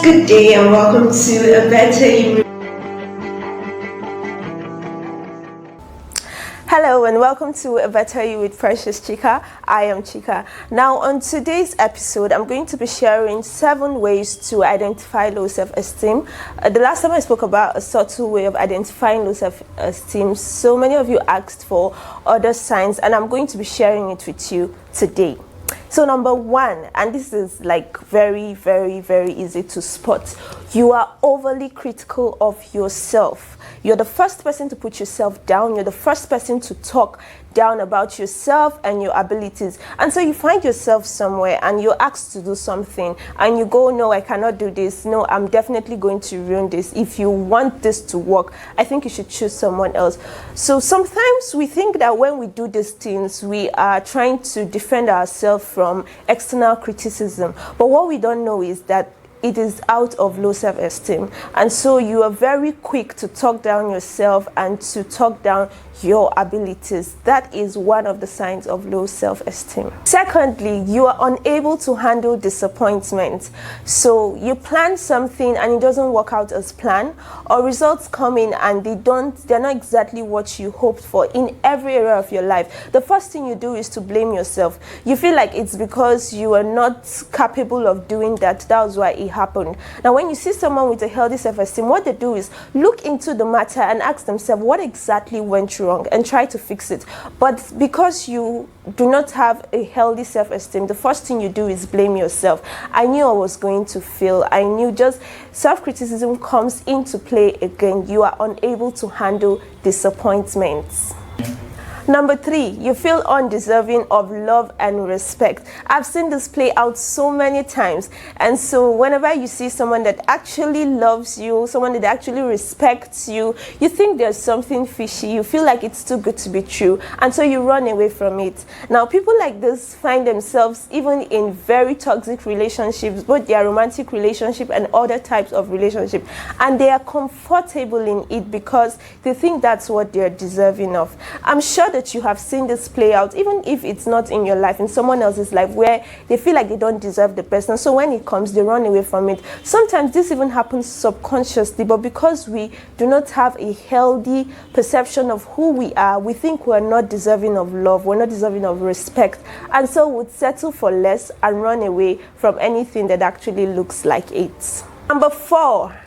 Good day and welcome to a better you. Hello and welcome to A Better You with Precious Chika. I am Chika. Now on today's episode, I'm going to be sharing 7 ways to identify low self-esteem. The last time I spoke about a subtle way of identifying low self-esteem, so many of you asked for other signs and I'm going to be sharing it with you today. So number 1, and this is like very easy to spot, you are overly critical of yourself. You're the first person to put yourself down. You're the first person to talk down about yourself and your abilities. And so you find yourself somewhere and you're asked to do something and you go, no, I cannot do this. No, I'm definitely going to ruin this. If you want this to work, I think you should choose someone else. So sometimes we think that when we do these things, we are trying to defend ourselves from external criticism. But what we don't know is that it is out of low self-esteem, and so you are very quick to talk down yourself and to talk down your abilities. That is one of the signs of low self-esteem. Secondly, you are unable to handle disappointment. So you plan something and it doesn't work out as planned, or results come in and they're not exactly what you hoped for in every area of your life. The first thing you do is to blame yourself. You feel like it's because you are not capable of doing that. That was why it happened. Now when you see someone with a healthy self-esteem, what they do is look into the matter and ask themselves what exactly went wrong and try to fix it. But because you do not have a healthy self-esteem, the first thing you do is blame yourself. I knew I was going to fail. I knew. Just self-criticism comes into play again. You are unable to handle disappointments. Number 3, you feel undeserving of love and respect. I've seen this play out so many times. And so whenever you see someone that actually loves you, someone that actually respects you, you think there's something fishy. You feel like it's too good to be true. And so you run away from it. Now, people like this find themselves even in very toxic relationships, both their romantic relationship and other types of relationship. And they are comfortable in it because they think that's what they're deserving of. I'm sure that you have seen this play out, even if it's not in your life, in someone else's life, where they feel like they don't deserve the person. So when it comes, they run away from it. Sometimes this even happens subconsciously, but because we do not have a healthy perception of who we are, we think we're not deserving of love, we're not deserving of respect, and so would settle for less and run away from anything that actually looks like it. Number 4,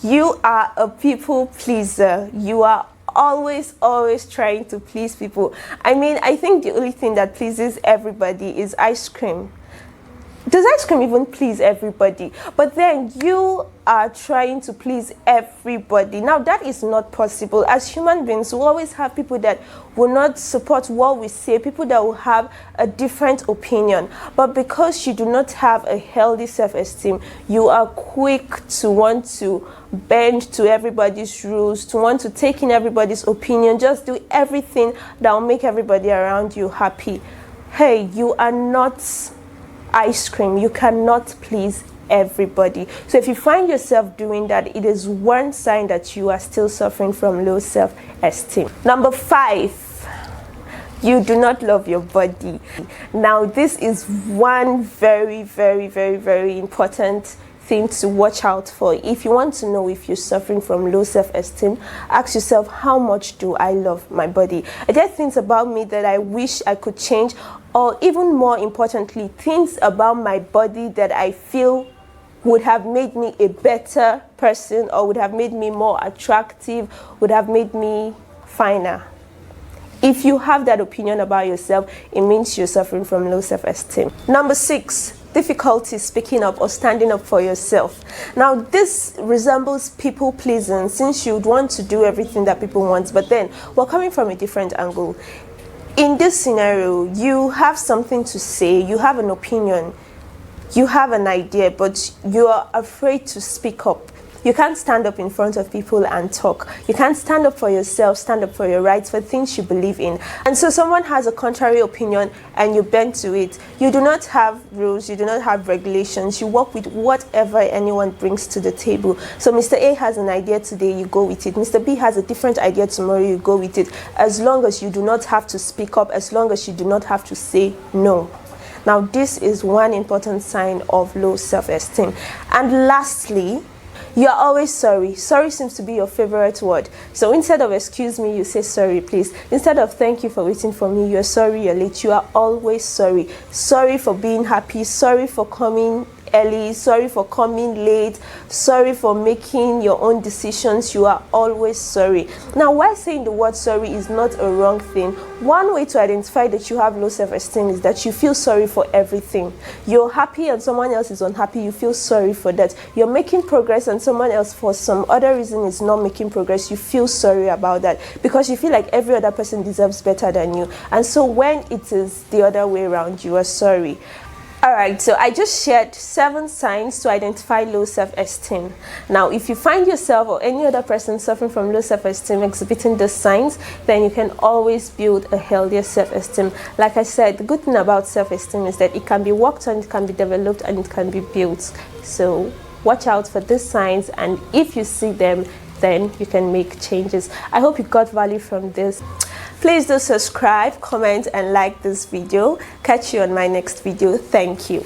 you are a people pleaser. You are always trying to please people. I mean, I think the only thing that pleases everybody is ice cream. Does ice cream even please everybody? But then you are trying to please everybody. Now that is not possible. As human beings, we always have people that will not support what we say, people that will have a different opinion. But because you do not have a healthy self-esteem, you are quick to want to bend to everybody's rules, to want to take in everybody's opinion, just do everything that will make everybody around you happy. Hey, you are not ice cream. You cannot please everybody. So if you find yourself doing that, it is one sign that you are still suffering from low self-esteem. Number 5, you do not love your body. Now this is one very important thing to watch out for. If you want to know if you're suffering from low self-esteem, ask yourself, how much do I love my body? Are there things about me that I wish I could change? Or even more importantly, things about my body that I feel would have made me a better person, or would have made me more attractive, would have made me finer? If you have that opinion about yourself, it means you're suffering from low self-esteem. Number 6, difficulty speaking up or standing up for yourself. Now this resembles people pleasing, since you'd want to do everything that people want, but then we're coming from a different angle. In this scenario, you have something to say, you have an opinion, you have an idea, but you are afraid to speak up. You can't stand up in front of people and talk. You can't stand up for yourself, stand up for your rights, for things you believe in. And so someone has a contrary opinion and you bend to it. You do not have rules, you do not have regulations. You work with whatever anyone brings to the table. So Mr. A has an idea today, you go with it. Mr. B has a different idea tomorrow, you go with it. As long as you do not have to speak up, as long as you do not have to say no. Now, this is one important sign of low self-esteem. And lastly, you're always sorry. Sorry seems to be your favorite word. So instead of excuse me, you say sorry, please. Instead of thank you for waiting for me, you're sorry you're late. You are always sorry. Sorry for being happy. Sorry for coming early. Sorry for coming late. Sorry for making your own decisions. You are always sorry. Now, why saying the word sorry is not a wrong thing, one way to identify that you have low self-esteem is that you feel sorry for everything. You're happy and someone else is unhappy, you feel sorry for that. You're making progress and someone else for some other reason is not making progress, you feel sorry about that because you feel like every other person deserves better than you. And so when it is the other way around, you are sorry. Alright, so I just shared 7 signs to identify low self-esteem. Now, if you find yourself or any other person suffering from low self-esteem exhibiting these signs, then you can always build a healthier self-esteem. Like I said, the good thing about self-esteem is that it can be worked on, it can be developed, and it can be built. So watch out for these signs, and if you see them, then you can make changes. I hope you got value from this. Please do subscribe, comment, and like this video. Catch you on my next video. Thank you.